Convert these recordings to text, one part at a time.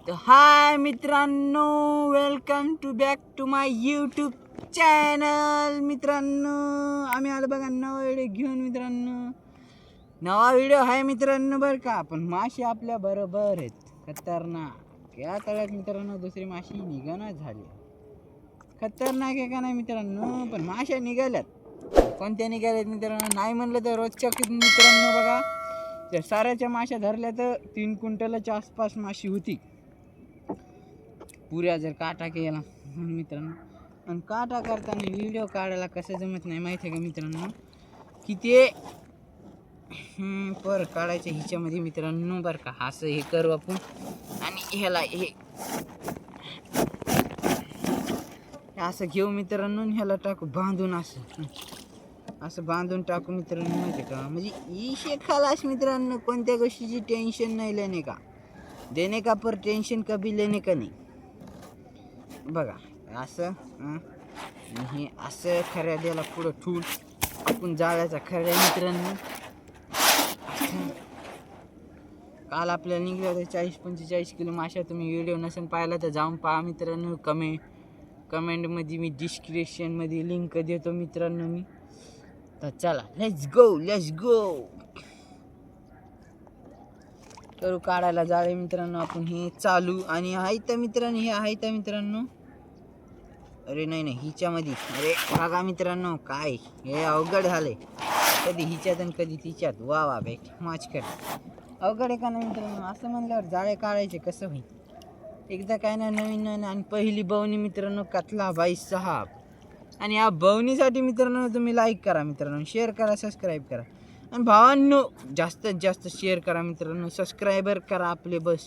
तर हाय मित्रांनो, welcome to back to my YouTube channel. मित्रांनो, आम्ही आलो बघा नवा व्हिडिओ घेऊन. मित्रांनो, नवा व्हिडिओ आहे मित्रांनो बरं का. पण माशी आपल्या बरोबर आहेत, खतरनाक. या तळ्यात मित्रांनो दुसरी माशी निघणं झाली. खतरनाक आहे का नाही मित्रांनो? पण माश्या निघाल्यात. कोणत्या निघाल्यात मित्रांनो? नाही म्हणलं तर रोजच्या मित्रांनो बघा, जर साऱ्याच्या माश्या धरल्या तर 3 क्विंटलच्या आसपास माशी होती पुऱ्या, जर काटा केला मित्रांनो. आणि काटा करताना व्हिडिओ काढायला कसं जमत नाही माहिती आहे का मित्रांनो? किती पर काढायचं ह्याच्यामध्ये मित्रांनो बरं का. असं हे करू आपण आणि ह्याला हे असं घेऊ मित्रांनो, ह्याला टाकू बांधून, असं बांधून टाकू मित्रांनो. माहिती का, म्हणजे इशे खलास मित्रांनो. कोणत्या गोष्टीची टेन्शन नाही लेणे का, देणे का पर टेन्शन कभी लेणे का नाही. बघा असं हे असं खऱ्या द्याला पुढं ठूल आपण जाळ्याचा खऱ्या मित्रांनो. काल आपल्याला निघल्या होत्या 40-45 किलो माश्या. तुम्ही व्हिडिओ नसेल पाहिला तर जाऊन पहा मित्रांनो. कमेंटमध्ये मी डिस्क्रिप्शनमध्ये लिंक देतो मित्रांनो मी. तर चला, लेट्स गो करू काढायला जाळे मित्रांनो आपण. हे चालू आणि आहे तर मित्रांनो, हे आहे तर मित्रांनो. अरे नाही हिच्यामध्ये, अरे बघा मित्रांनो, काय हे अवघड झालंय. कधी हिच्यात आणि कधी तिच्यात. वा मॅच कर. अवघड आहे का नाही मित्रांनो? असं म्हणल्यावर जाळे काढायचे कसं होईल? एकदा काय ना नवीन. आणि पहिली बवणी मित्रांनो कतला बाई साहब. आणि या बवणीसाठी मित्रांनो तुम्ही लाईक करा मित्रांनो, शेअर करा, सबस्क्राईब करा. आणि भावांनो जास्तीत जास्त शेअर करा मित्रांनो, सबस्क्रायबर करा आपले. बस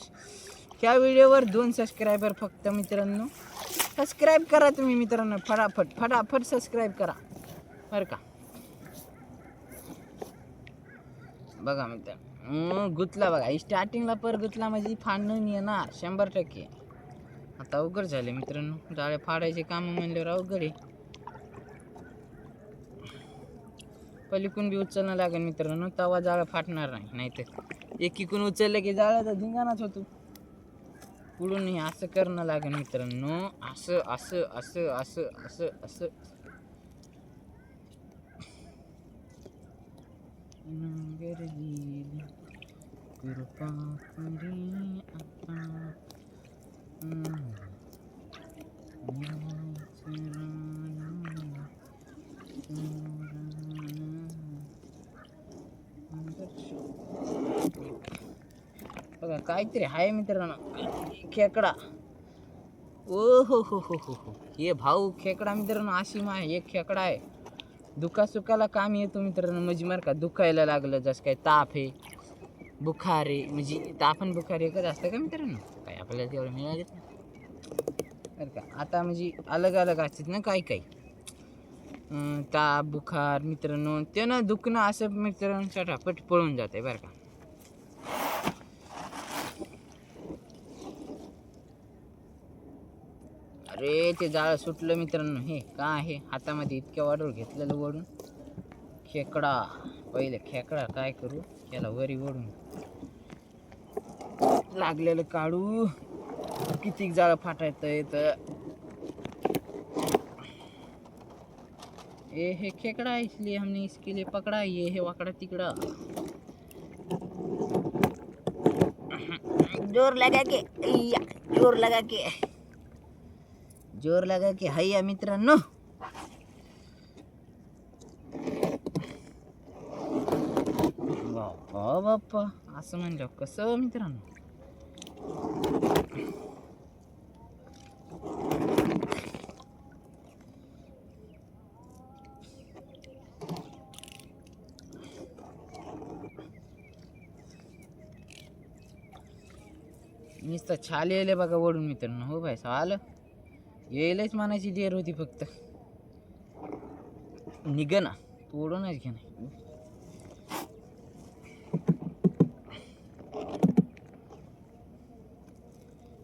ह्या व्हिडिओवर 2 सबस्क्रायबर फक्त मित्रांनो. सबस्क्राईब करा तुम्ही मित्रांनो, फटाफट सबस्क्राईब करा बरं का. बघा मित्रांनो, गुतला बघा स्टार्टिंगला पर गुतला म्हणजे फाडून येणार 100%. आता अवघड झाले मित्रांनो, जाळे फाडायचे काम म्हणल्यावर अवघड आहे. पलीकडून बी उचलणं लागेल मित्रांनो, तवा जाळं फाटणार नाही. नाहीतर एकीकडून उचललं की जाळं तर धिंगाणाच होतो. पुढून हे असं करणं लागेल मित्रांनो. असं कृपा करी आता. बघा काहीतरी आहे मित्रांनो, खेकडा. ओ हो. हे भाऊ खेकडा मित्रांनो, अशी एक खेकडा आहे. दुखासुखाला काम येतो मित्रांनो. म्हणजे मार का दुखायला लागलं, जसं काय ताप आहे, बुखार आहे, म्हणजे ताप आणि बुखार एकच असतं का मित्रांनो? काय आपल्याला तेवढं मिळालं बरं का. आता म्हणजे अलग असतात ना काही ताप बुखार मित्रांनो. त्यानं दुखणं असं मित्रांनो चटापट पळून जाते बरं का. अरे ते जाळं सुटलं मित्रांनो. हे का आहे हातामध्ये इतक्या वाढून घेतलेलं वडून खेकडा. पहिले खेकडा काय करू, त्याला वरी वडून लागलेलं काढू. किती जाळं फाटायचं येतं. हे खेकडा है, इसलिए हमने इसके लिए पकड़ा. ये वाकड़ा तिकड़ा. जोर लगा के हैया मित्रांनो. बाप्पा असं म्हणलं कसं मित्रांनो. नुसतं छाल येईल बघा वडून मित्रांनो. हो भाई आलं येईलच म्हणायची देर होती फक्त. निघ ना तोडूनच घे ना.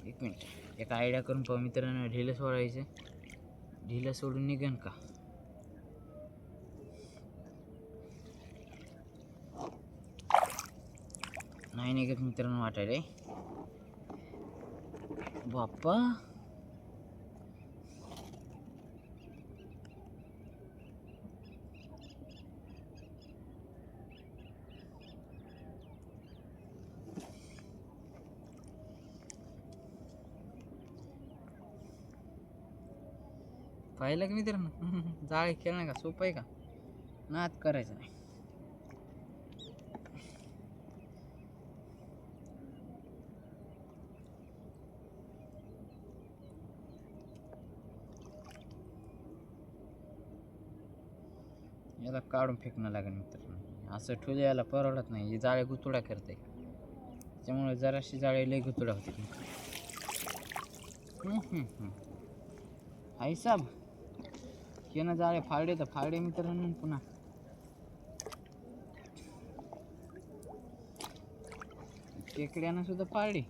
एक मिनिट, एक आयडिया करून पाहू मित्रांनो. ढिलं सोडायचं, ढिलं सोडून निघन का. नाही निघत मित्रांनो वाटायला. बाप्पा पाहिलं की मित्रांनो जाळे खेळणं का सोपं आहे का नाद करायचं नाही. याला काढून फेकणं लागेल मित्रांनो. असं ठेवलं याला परवडत नाही. हे जाळे गुतुडा करते त्यामुळे जराशी जाळे लई गुतुडा होते. आई साहेब केनं जाळे फाडे तर फाडे मित्रांनो. पुन्हा खेकड्यानं सुद्धा फाडे.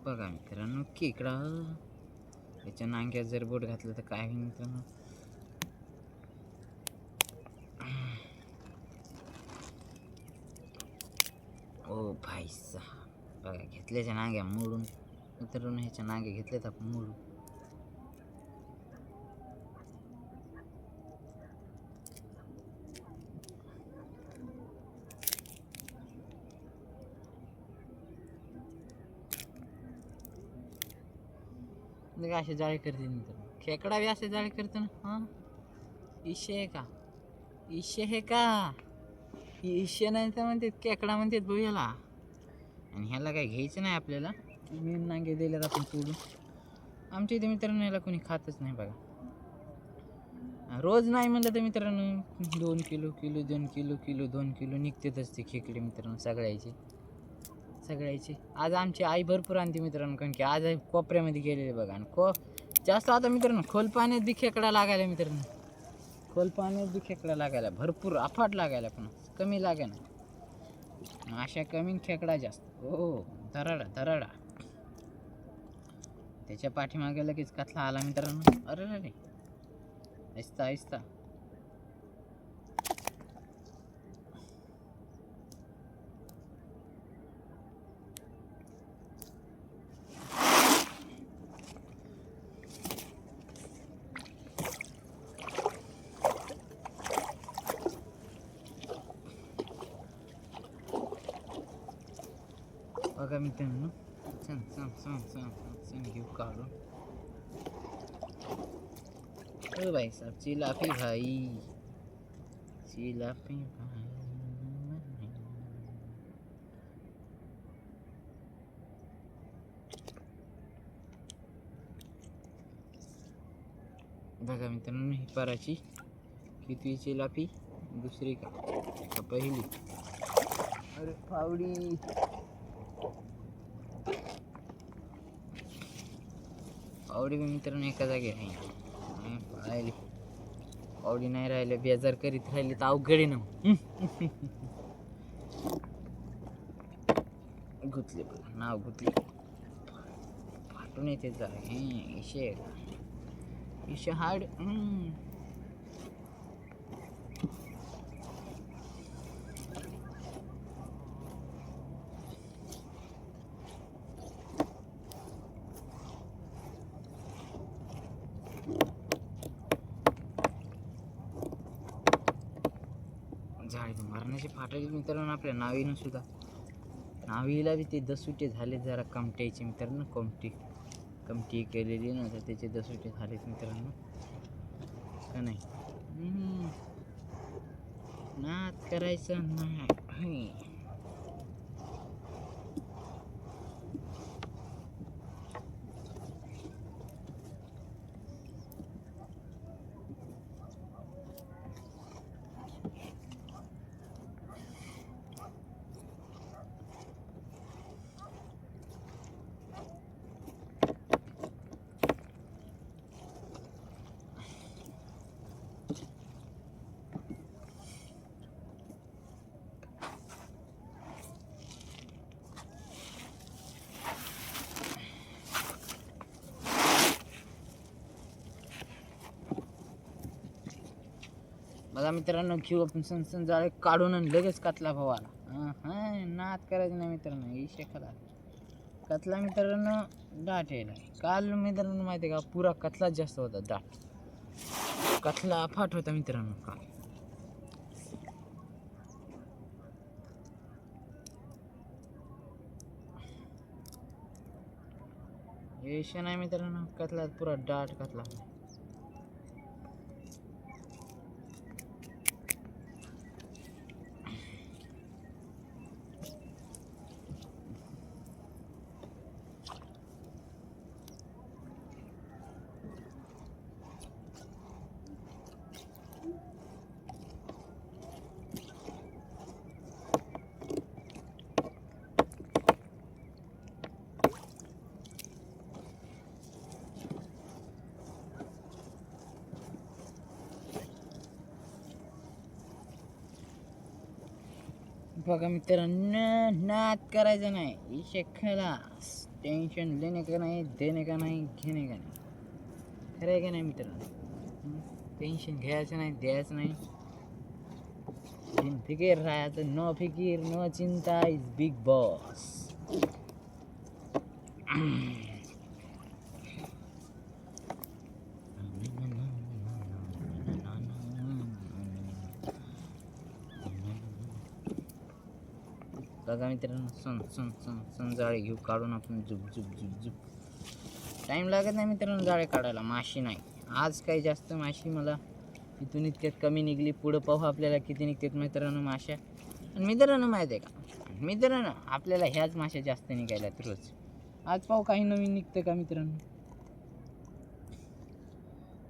बघा मित्रांनो खेकडा त्याच्या नांग्यात जर बोट घातलं तर काय होईल मित्रांनो. ओ भाई साहब बघा घेतल्याच्या नांग्या मोडून मित्रांनो. ह्याच्या नांग्या घेतल्यात आपण मोडून. असे जाळे करते मित्रांनो. खेकडा बी असे जाळे करते ना. हा इशे आहे का इशे आहे का इशे नाही तर म्हणतात खेकडा म्हणतात भाऊ याला. आणि ह्याला काय घ्यायचं नाही आपल्याला. मेन नांगे दिल्यात आपण तोडून. आमच्या इथे मित्रांनो याला कोणी खातच नाही बघा. रोज नाही म्हणलं तर मित्रांनो 2 किलो 2 किलो 2 किलो निघतेच ते खेकडे मित्रांनो सगळ्याचे. आज आमची आई भरपूर आणते मित्रांनो. कारण की आज कोपऱ्यामध्ये गेलेले बघा. आणि जास्त आता मित्रांनो खोल पाण्यात बी खेकडा लागायला मित्रांनो. खोल पाण्यात बी खेकडा लागायला भरपूर अफाट लागायला पण कमी लागायला. अशा कमी खेकडा जास्त. हो धराडा त्याच्या पाठीमागे लगेच कथला आला मित्रांनो. अरे आहिस्ता बघा मित्रांनो. चल घेऊ काढून. ओ भाई साहब चिलापी भाई. बघा मित्रांनो ही पराची किती चिलापी. दुसरी का पहिली. अरे फावडी मित्रांनो एका जागी आहे. पाहिली पावडी नाही राहिले बेजार करीत राहिले तर अवघड ना. गुतले बघा नाव गुतले फाटून येते जाळे. इशे हाड. झाडे मारण्याचे फाटाचे मित्रांनो. आपल्या नावीनं सुद्धा नावीला बी ते दसुटे झाले जरा कमट्याचे मित्रांनो. कमटी केलेली ना तर त्याचे दसुटे झालेत मित्रांनो का नाही. नाद करायचं नाही. बघा मित्रांनो, घेऊ आपण सनसन जाळे काढून आणि लगेच कतला भावाला. हां नाद करायचं नाही मित्रांनो, इशे खरा कतला मित्रांनो दाट यायला. काल मित्रांनो माहिती आहे का, पुरा कतलाच जास्त होता दाट. कतला फाट होता मित्रांनो काल. विषय नाही मित्रांनो, कतला पुरा दाट कतला. बघा मित्रांनो, नाद करायचं नाही, इशे खलास. टेन्शन लेणे का नाही, देणे का नाही, घेणे का नाही. खरं आहे का नाही मित्रांनो? टेन्शन घ्यायचं नाही, द्यायचं नाही. फिकीर राहायचं. नो फिकीर नो चिंता इज बिग बॉस. बघा मित्रांनो, सण जाळे घेऊ काढून आपण झुप झुप झुप झुप. टाईम लागत नाही मित्रांनो जाळे काढायला. माशी नाही आज काही जास्त. माशी मला इथून इतक्यात कमी निघली. पुढं पाहू आपल्याला किती निघतात मित्रांनो माश्या. आणि मित्रांनो माहिती आहे का मित्रांनो, आपल्याला ह्याच माश्या जास्त निघायल्यात रोज. आज पाहू काही नवीन निघतं का मित्रांनो.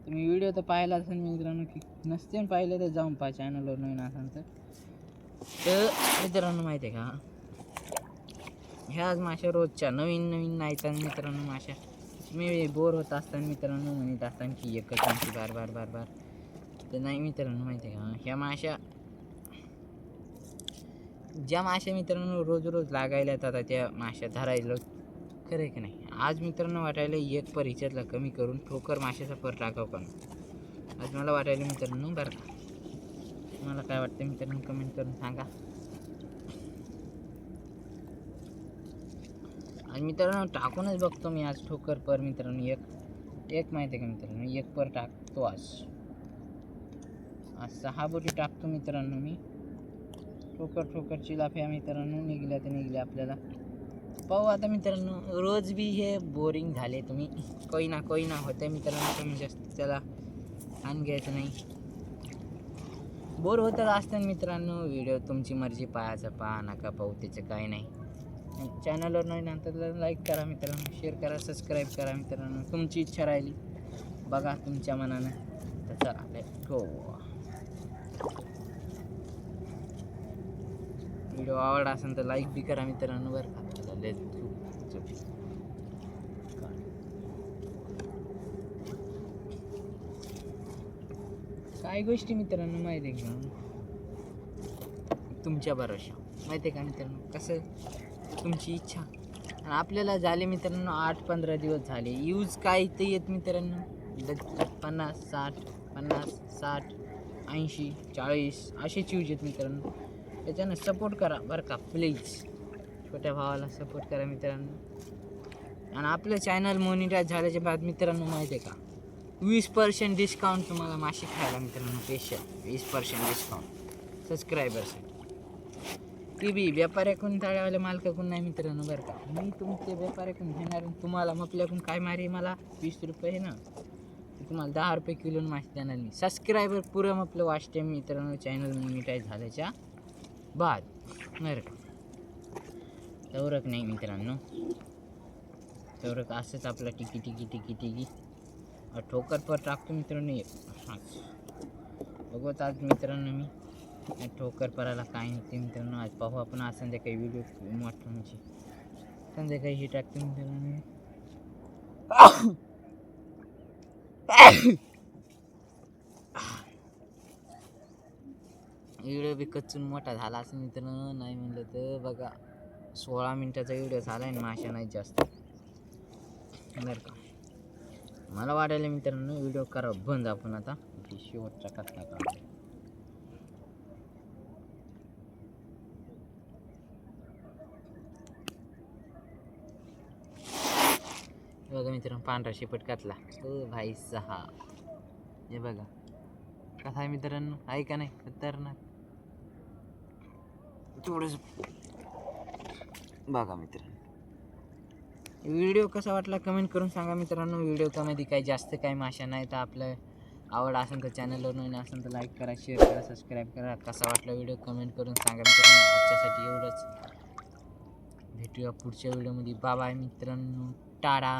तुम्ही व्हिडिओ तर पाहिला असेल मित्रांनो, की नसते पाहिलं तर जाऊन पहा चॅनलवर नवीन असेल तर मित्रांनो माहिती आहे का, ह्याच माश्या रोजच्या नवीन नवीन नाहीत मित्रांनो माश्या. मी बोर होत असताना मित्रांनो म्हणत असताना की एकच माशी बार बार बार बार. तर नाही मित्रांनो माहिती आहे का, ह्या माश्या ज्या माश्या मित्रांनो रोज रोज लागायला येतात त्या माश्या धरायला खरं आहे की नाही. आज मित्रांनो वाटायला एक पर हिच्यातला कमी करून ठोकर माश्याचा पर टाकाव का आज मला वाटायला मित्रांनो. बरं का मला काय वाटतं मित्रांनो कमेंट करून सांगा. आज मित्रांनो टाकूनच बघतो मी आज ठोकर पर मित्रांनो. एक माहिती आहे का मित्रांनो, एक पर टाकतो आज 6 बोटी टाकतो मित्रांनो मी. ठोकरची लाफ्या मित्रांनो निघल्या तर निघल्या आपल्याला. पाहू आता मित्रांनो. रोज बी हे बोरिंग झाले तुम्ही. कोई ना होते मित्रांनो. कमी जास्त त्याला आण घ्यायचं नाही. बोर होतं असतं मित्रांनो. व्हिडिओ तुमची मर्जी, पाहायचं पहा, नका पाहू त्याचं काही नाही. चॅनलवर नाही नंतर लाईक करा मित्रांनो, शेअर करा, सबस्क्राईब करा मित्रांनो. तुमची इच्छा राहिली बघा तुमच्या मनानं. तर चला लेट्स गो. व्हिडिओ आवडला असेल तर लाईक बी करा मित्रांनो. बरं का लेट्स गो. काही गोष्टी मित्रांनो माहिती आहे का तुमच्या भरोशा. माहिती आहे का मित्रांनो, कसं तुमची इच्छा. आणि आपल्याला झाले मित्रांनो 8-15 दिवस झाले यूज काय इथं येत मित्रांनो. 50, 60, 50, 60, 80, 40 असेच यूज येत मित्रांनो. त्याच्यानं सपोर्ट करा बरं का प्लीज. छोट्या भावाला सपोर्ट करा मित्रांनो. आणि आपलं चॅनल मॉनिटाईज झाल्याच्या बाद मित्रांनो माहिती आहे का 20% डिस्काउंट तुम्हाला मासे खायला मित्रांनो. स्पेशल 20% डिस्काउंट सबस्क्रायबरसाठी. ती बी व्यापाऱ्याकडून तळ्यावाले मालकाकडून नाही मित्रांनो. बरं का मी तुमचे व्यापाऱ्याकडून घेणार. तुम्हाला आपल्याकडून काय मारे मला 20 रुपये ना, तुम्हाला 10 रुपये किलो मासे देणार मी. सबस्क्रायबर पुरं आपलं वाचते मित्रांनो चॅनल मॉनिटाईज झाल्याच्या बाद. बरं का तेवढं नाही मित्रांनो. तेवढं असंच आपलं टिकी ठोकर पर टाकतो मित्रांनो. हाच बघत आज मित्रांनो मी ठोकर पराला काय नाही ते मित्रांनो. आज पाहू आपण आज संध्याकाळी व्हिडिओ मोठा म्हणजे संध्याकाळी हे टाकतो मित्रांनो. व्हिडिओ बी कच्चून मोठा झाला असं मित्रांनो. नाही म्हणलं तर बघा 16 मिनिटाचा व्हिडिओ झाला आहे. माशा नाही जास्त. बरं का मला वाटायला मित्रांनो व्हिडिओ करा बंद आपण आता. शेवटचा कथला काढला बघा मित्रांनो पांढरा शेपटकातला ओ भाई साहब. हे बघा कसा आहे मित्रांनो, आहे का नाही खतरनाक. थोडंसं बघा मित्रांनो. व्हिडिओ कसा वाटला कमेंट करून सांगा मित्रांनो. व्हिडिओ कमेंट काही जास्त काही माशा नाही, तर आपलं आवड असेल तर चॅनलवर नवीन असेल तर लाईक करा, शेअर करा, सबस्क्राईब करा. कसा वाटला व्हिडिओ कमेंट करून सांगा मित्रांनो. आजच्यासाठी एवढंच. भेटूया पुढच्या व्हिडिओमध्ये. बाय बाय मित्रांनो. टाटा.